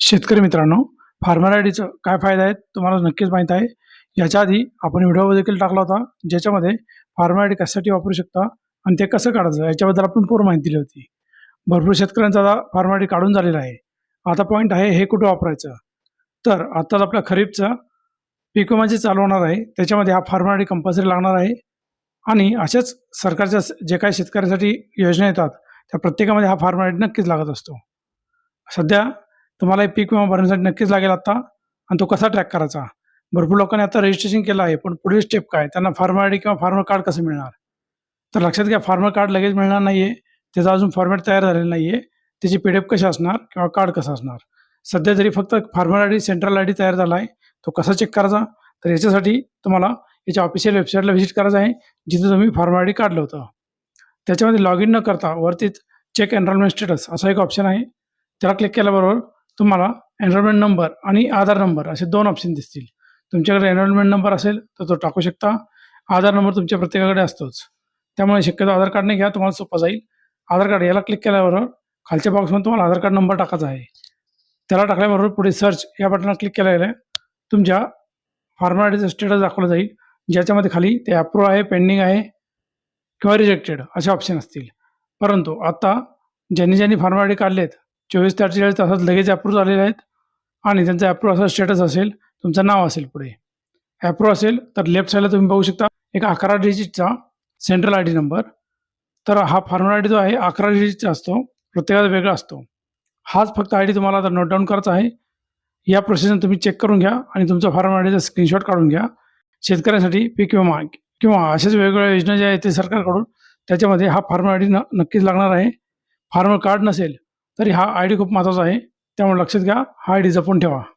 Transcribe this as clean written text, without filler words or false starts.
शेतकरी मित्रांनो, फार्मर आयडीचं काय फायदा आहेत तुम्हाला नक्कीच माहीत आहे. याच्या आधी आपण व्हिडिओ देखील टाकला होता, ज्याच्यामध्ये फार्मर आयडी कशासाठी वापरू शकता आणि ते कसं काढायचं याच्याबद्दल आपण पूर्ण माहिती दिली होती. भरपूर शेतकऱ्यांचा आता फार्मर आयडी काढून झालेला आहे. आता पॉईंट आहे हे कुठं वापरायचं. तर आत्ताच आपल्या खरीपचं पीक विमा जे चालू होणार आहे, त्याच्यामध्ये हा फार्मर आयडी कंपल्सरी लागणार आहे. आणि अशाच सरकारच्या जे काही शेतकऱ्यांसाठी योजना येतात, त्या प्रत्येकामध्ये हा फार्मर आयडी नक्कीच लागत असतो. सध्या तुम्हाला हे पीक विमा भरण्यासाठी नक्कीच लागेल आता. आणि तो कसा ट्रॅक करायचा. भरपूर लोकांनी आता रजिस्ट्रेशन केलं आहे, पण पुढील स्टेप काय, त्यांना फार्मर आयडी किंवा फार्मर कार्ड कसं मिळणार. तर लक्षात घ्या, फार्मर कार्ड लगेच मिळणार नाहीये. त्याचा अजून फॉर्मॅट तयार झालेला नाहीये. त्याची पीडीएफ कशी असणार किंवा कार्ड कसं असणार. सध्या तरी फक्त फार्मर आयडी सेंट्रल आयडी तयार झाला आहे. तो कसा चेक करायचा, तर याच्यासाठी तुम्हाला याच्या ऑफिशियल वेबसाईटला व्हिजिट करायचं आहे, जिथे तुम्ही फार्मर आयडी काढलं होतं. त्याच्यामध्ये लॉग इन न करता वरतीच चेक एनरोलमेंट स्टेटस असा एक ऑप्शन आहे. त्याला क्लिक केल्याबरोबर तुम्हाला एनरोलमेंट नंबर आणि आधार नंबर असे 2 ऑप्शन दिसतील. तुमच्याकडे एनरोलमेंट नंबर असेल तर तो टाकू शकता. आधार नंबर तुमच्या प्रत्येकाकडे असतोच. त्यामुळे शक्यतो आधार कार्डने घ्या, तुम्हाला सोपं जाईल. आधार कार्ड याला क्लिक केल्याबरोबर खालच्या बॉक्समध्ये तुम्हाला आधार कार्ड नंबर टाकायचा आहे. त्याला टाकल्याबरोबर पुढे सर्च या बटनावर क्लिक केल्यावर तुमच्या फार्मर आयडीचं स्टेटस दाखवलं जाईल, ज्याच्यामध्ये खाली ते अप्रूव्ह आहे, पेंडिंग आहे किंवा रिजेक्टेड असे ऑप्शन असतील. परंतु आता ज्यांनी फार्मर आयडी काढलेत 24 ते 48 तासात लगेच अप्रूव्ह झालेले आहेत. आणि त्यांचं अप्रूव्ह असा स्टेटस असेल, तुमचं नाव असेल पुढे अप्रूव्ह असेल, तर लेफ्ट साईडला तुम्ही बघू शकता एक 11 डिजिटचा सेंट्रल आयडी नंबर. तर हा फार्मर आयडी जो आहे 11 डिजिटचा असतो, प्रत्येकाचा वेगळा असतो. हाच फक्त आयडी तुम्हाला आता नोट डाऊन करायचा आहे. या प्रोसेसनं तुम्ही चेक करून घ्या आणि तुमचा फार्मर आयडीचा स्क्रीनशॉट काढून घ्या. शेतकऱ्यांसाठी पीक विमा किंवा अशाच वेगवेगळ्या योजना ज्या आहेत ते सरकारकडून, त्याच्यामध्ये हा फार्मर आयडी नक्कीच लागणार आहे. फार्मर कार्ड नसेल तरी हा आयडी खूप महत्त्वाचा आहे. त्यामुळे लक्षात घ्या, हा आयडी जपून ठेवा.